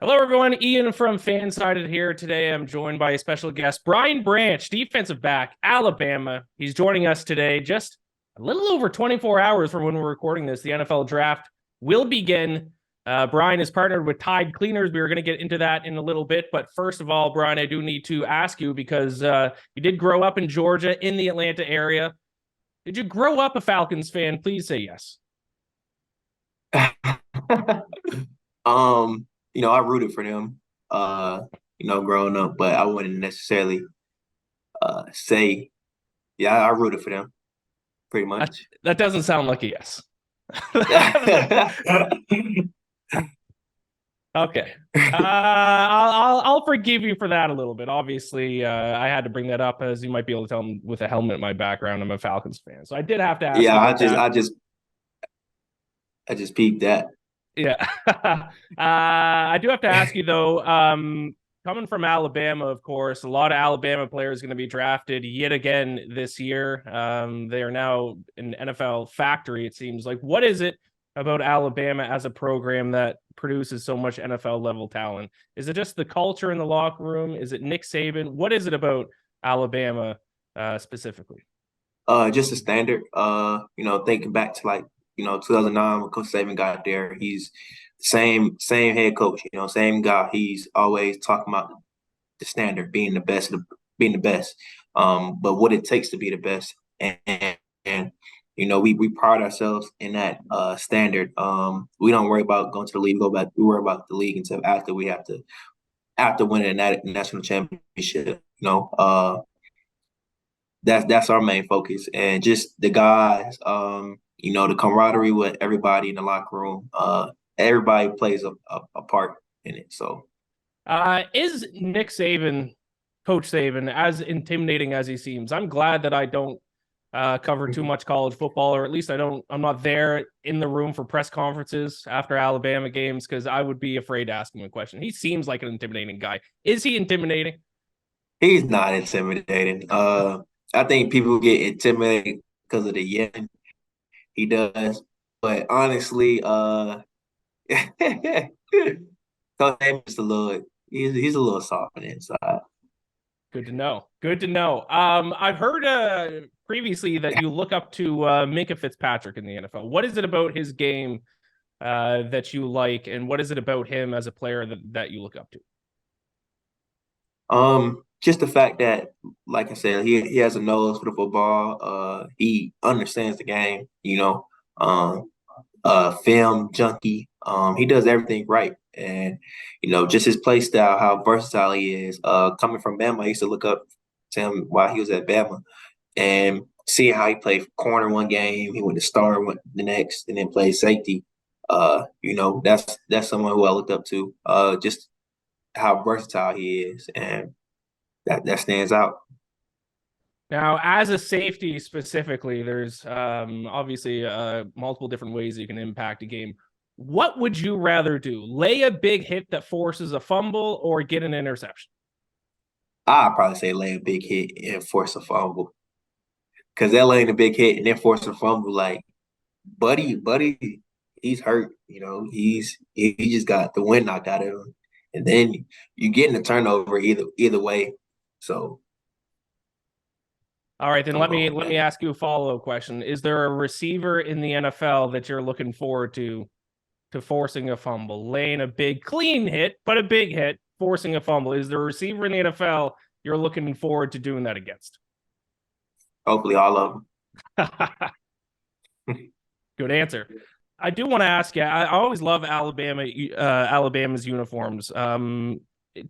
Hello, everyone. Ian from Fansided here. Today, I'm joined by a special guest, Brian Branch, defensive back, Alabama. He's joining us today just a little over 24 hours from when we're recording this. The NFL draft will begin. Brian is partnered with Tide Cleaners. We are going to get into that in a little bit. But first of all, Brian, I do need to ask you because you did grow up in Georgia, in the Atlanta area. Did you grow up a Falcons fan? Please say yes. I rooted for them, growing up, but I wouldn't necessarily say, yeah, I rooted for them pretty That, much. that doesn't sound like a yes. Okay. I'll forgive you for that a little bit. Obviously, I had to bring that up, as you might be able to tell with a helmet in my background. I'm a Falcons fan, so I did have to ask Yeah, you I about just that. I just I just peeped that. Yeah. I do have to ask you though. Coming from Alabama, of course, a lot of Alabama players going to be drafted yet again this year. They are now an NFL factory. It seems like. What is it about Alabama as a program that produces so much NFL level talent? Is it just the culture in the locker room? Is it Nick Saban? What is it about Alabama specifically? Just a standard. Thinking back to 2009 when Coach Saban got there, he's same head coach. Same guy. He's always talking about the standard, being the best, being the best. But what it takes to be the best, and we pride ourselves in that standard. We don't worry about going to the league. We worry about the league until after we have to after winning that national championship. That's our main focus, and just the guys. The camaraderie with everybody in the locker room. Everybody plays a part in it. So. Is Nick Saban, Coach Saban, as intimidating as he seems? I'm glad that I don't cover too much college football, or at least I'm not there in the room for press conferences after Alabama games because I would be afraid to ask him a question. He seems like an intimidating guy. Is he intimidating? He's not intimidating. I think people get intimidated because of the yelling he does. But honestly, Coach Davis he's a little soft on the inside. Good to know. Good to know. I've heard previously that you look up to Minka Fitzpatrick in the NFL. What is it about his game that you like, and what is it about him as a player that you look up to? Just the fact that, like I said, he has a nose for the football. He understands the game. Um, film junkie. He does everything right, and just his play style, how versatile he is. Coming from Bama, I used to look up to him while he was at Bama, and seeing how he played corner one game, he went to star the next, and then played safety. That's someone who I looked up to. Just how versatile he is, and that stands out. Now, as a safety specifically, there's obviously multiple different ways you can impact a game. What would you rather do? Lay a big hit that forces a fumble or get an interception? I'd probably say lay a big hit and force a fumble. Because that laying a big hit and then forcing a fumble, like buddy, he's hurt. He just got the wind knocked out of him, and then you getting a turnover either way. So All right, then I'm let going me with let me that. ask you a follow-up question. Is there a receiver in the NFL that you're looking forward to forcing a fumble, laying a big clean hit, but a big hit, forcing a fumble? Is there a receiver in the NFL you're looking forward to doing that against? Hopefully, all of them. Good answer. I do want to ask you. I always love Alabama's uniforms.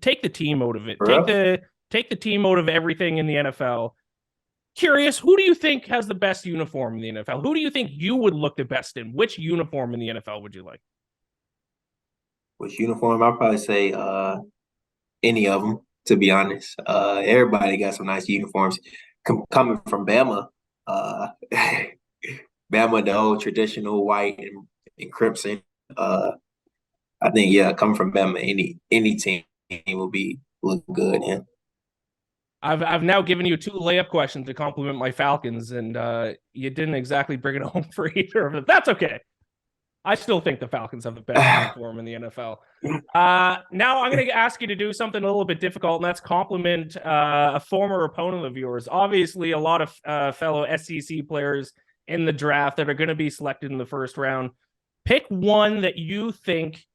Take the team out of it. For us, Take the team out of everything in the NFL. Curious, who do you think has the best uniform in the NFL? Who do you think you would look the best in? Which uniform in the NFL would you like? with uniform, I'd probably say any of them. To be honest, everybody got some nice uniforms. Coming from Bama, uh, Bama, the old traditional white and crimson. Uh, I think coming from Bama, any team will be look good. Yeah. I've now given you two layup questions to compliment my Falcons, and you didn't exactly bring it home for either of them. That's okay. I still think the Falcons have the best uniform in the NFL. Now I'm going to ask you to do something a little bit difficult, and that's compliment a former opponent of yours. Obviously, a lot of fellow SEC players in the draft that are going to be selected in the first round. Pick one that you think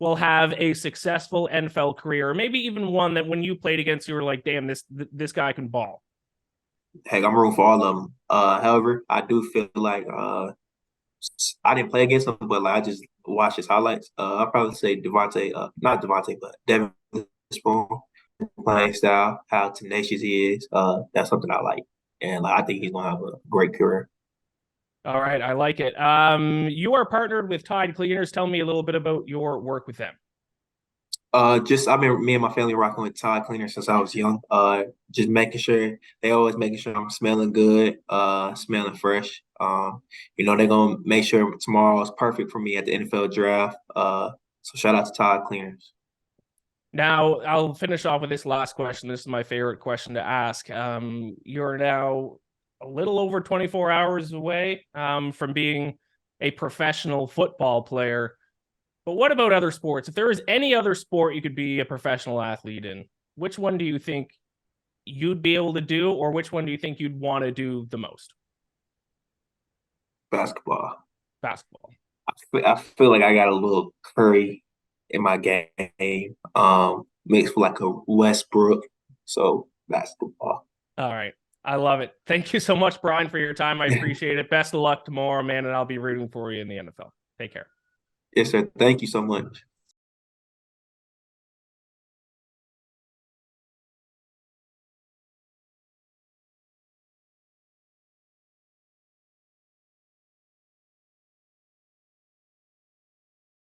will have a successful NFL career, or maybe even one that when you played against, you were like, damn, this guy can ball. Heck, I'm rooting for all of them. However, I do feel like I didn't play against him, but like I just watched his highlights. I'll probably say Devontae, not Devontae, but Devin Spoon playing style, how tenacious he is. That's something I like, and like, I think he's gonna have a great career. All right, I like it. You are partnered with Tide Cleaners. Tell me a little bit about your work with them. Just I've been me and my family rocking with Tide Cleaner since I was young. Just making sure they always making sure I'm smelling good, smelling fresh. They're gonna make sure tomorrow is perfect for me at the NFL draft. So shout out to Tide Cleaners. Now, I'll finish off with this last question. This is my favorite question to ask. You're now a little over 24 hours away from being a professional football player. But what about other sports? If there was any other sport you could be a professional athlete in, which one do you think you'd be able to do, or which one do you think you'd want to do the most? Basketball. Basketball. I feel like I got a little Curry in my game, mixed with like a Westbrook. So basketball. All right. I love it. Thank you so much, Brian, for your time. I appreciate it. Best of luck tomorrow, man, and I'll be rooting for you in the NFL. Take care. Yes, sir. Thank you so much.